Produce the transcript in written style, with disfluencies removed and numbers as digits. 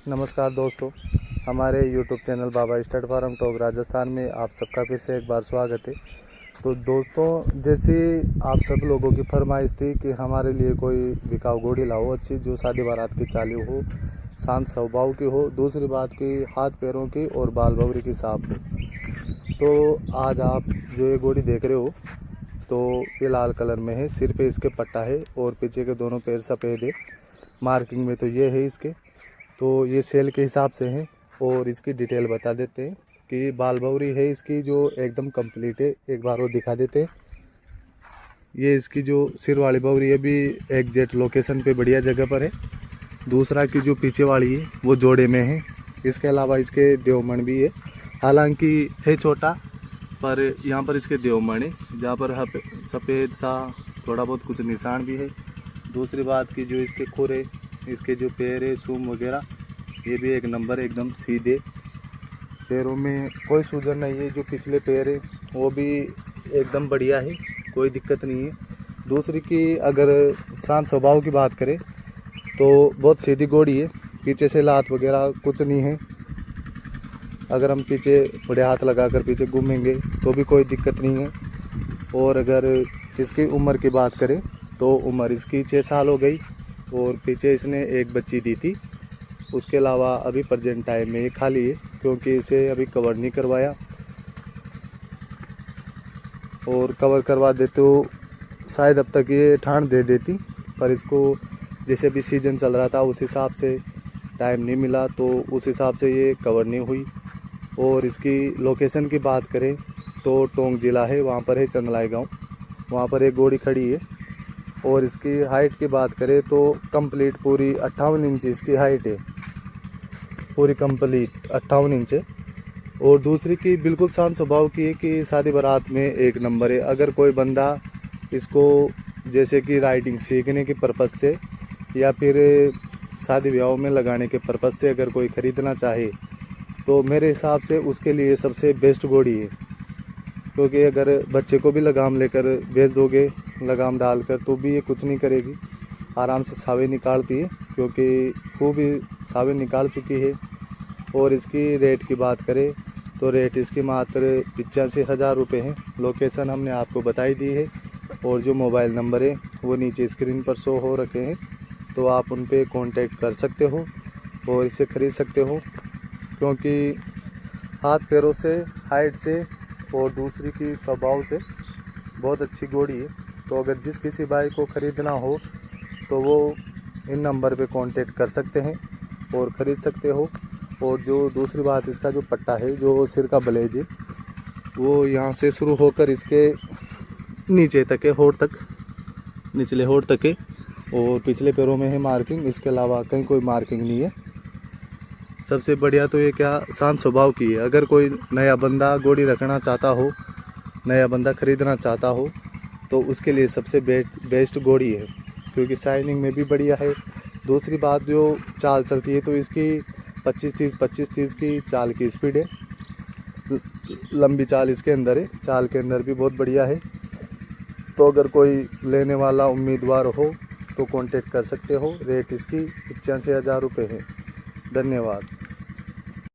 नमस्कार दोस्तों, हमारे YouTube चैनल बाबा स्टड फार्म टॉप राजस्थान में आप सबका फिर से एक बार स्वागत है। तो दोस्तों, जैसे आप सब लोगों की फरमाइश थी कि हमारे लिए कोई बिकाऊ घोड़ी लाओ अच्छी, जो शादी बारात की चालू हो, शांत स्वभाव की हो, दूसरी बात की हाथ पैरों की और बाल बवरी की साफ हो। तो आज आप जो ये घोड़ी देख रहे हो, तो ये लाल कलर में है, सिर पे इसके पट्टा है और पीछे के दोनों पैर सफ़ेद है। मार्किंग में तो ये है इसके। तो ये सेल के हिसाब से है और इसकी डिटेल बता देते हैं कि बाल बवरी है इसकी जो एकदम कंप्लीट है। एक बार वो दिखा देते हैं। ये इसकी जो सिर वाली बवरी है भी एग्जैक्ट लोकेशन पे बढ़िया जगह पर है। दूसरा की जो पीछे वाली है वो जोड़े में है। इसके अलावा इसके देवमण भी है, हालांकि है छोटा, पर यहाँ पर इसके देवमण है जहाँ पर सफ़ेद सा थोड़ा बहुत कुछ निशान भी है। दूसरी बात की जो इसके खुर है, इसके जो पैर है, सूम वगैरह, ये भी एक नंबर एकदम सीधे। पैरों में कोई सूजन नहीं है। जो पिछले पैर है वो भी एकदम बढ़िया है, कोई दिक्कत नहीं है। दूसरी की अगर शांत स्वभाव की बात करें तो बहुत सीधी घोड़ी है, पीछे से लात वगैरह कुछ नहीं है। अगर हम पीछे बड़े हाथ लगाकर पीछे घूमेंगे तो भी कोई दिक्कत नहीं है। और अगर इसकी उम्र की बात करें तो उम्र इसकी 6 साल हो गई और पीछे इसने एक बच्ची दी थी। उसके अलावा अभी प्रेजेंट टाइम में ये खाली है क्योंकि इसे अभी कवर नहीं करवाया, और कवर करवा देते तो शायद अब तक ये ठाण दे देती, पर इसको जैसे भी सीजन चल रहा था उस हिसाब से टाइम नहीं मिला, तो उस हिसाब से ये कवर नहीं हुई। और इसकी लोकेशन की बात करें तो टोंक जिला है, वहाँ पर है चंदलाई गाँव, वहाँ पर एक घोड़ी खड़ी है। और इसकी हाइट की बात करें तो कंप्लीट पूरी 58 इंच इसकी हाइट है, पूरी कंप्लीट 58 इंच है। और दूसरी की बिल्कुल शांत स्वभाव की है कि शादी बारात में एक नंबर है। अगर कोई बंदा इसको जैसे कि राइडिंग सीखने के पर्पज़ से या फिर शादी ब्याह में लगाने के पर्पज़ से अगर कोई ख़रीदना चाहे तो मेरे हिसाब से उसके लिए सबसे बेस्ट घोड़ी है। क्योंकि अगर बच्चे को भी लगाम लेकर भेज दोगे, लगाम डालकर, तो भी ये कुछ नहीं करेगी, आराम से सावे निकालती है, क्योंकि खूब ही सावे निकाल चुकी है। और इसकी रेट की बात करें तो रेट इसकी मात्र 85,000 रुपये है। लोकेशन हमने आपको बताई दी है और जो मोबाइल नंबर है वो नीचे स्क्रीन पर शो हो रखे हैं, तो आप उन पर कॉन्टेक्ट कर सकते हो और इसे ख़रीद सकते हो। क्योंकि हाथ पैरों से, हाइट से और दूसरी की स्वभाव से बहुत अच्छी घोड़ी है। तो अगर जिस किसी भाई को ख़रीदना हो तो वो इन नंबर पे कांटेक्ट कर सकते हैं और ख़रीद सकते हो। और जो दूसरी बात, इसका जो पट्टा है, जो सिर का ब्लेज है, वो यहाँ से शुरू होकर इसके नीचे तक है, होठ तक, निचले होठ तक है। और पिछले पैरों में है मार्किंग, इसके अलावा कहीं कोई मार्किंग नहीं है। सबसे बढ़िया तो ये क्या शांत स्वभाव की है। अगर कोई नया बंदा घोड़ी रखना चाहता हो, नया बंदा ख़रीदना चाहता हो, तो उसके लिए सबसे बेस्ट घोड़ी है, क्योंकि शाइनिंग में भी बढ़िया है। दूसरी बात, जो चाल चलती है तो इसकी 25-30 की चाल की स्पीड है, लंबी चाल इसके अंदर है, चाल के अंदर भी बहुत बढ़िया है। तो अगर कोई लेने वाला उम्मीदवार हो तो कांटेक्ट कर सकते हो। रेट इसकी 85,000 रुपये है। धन्यवाद।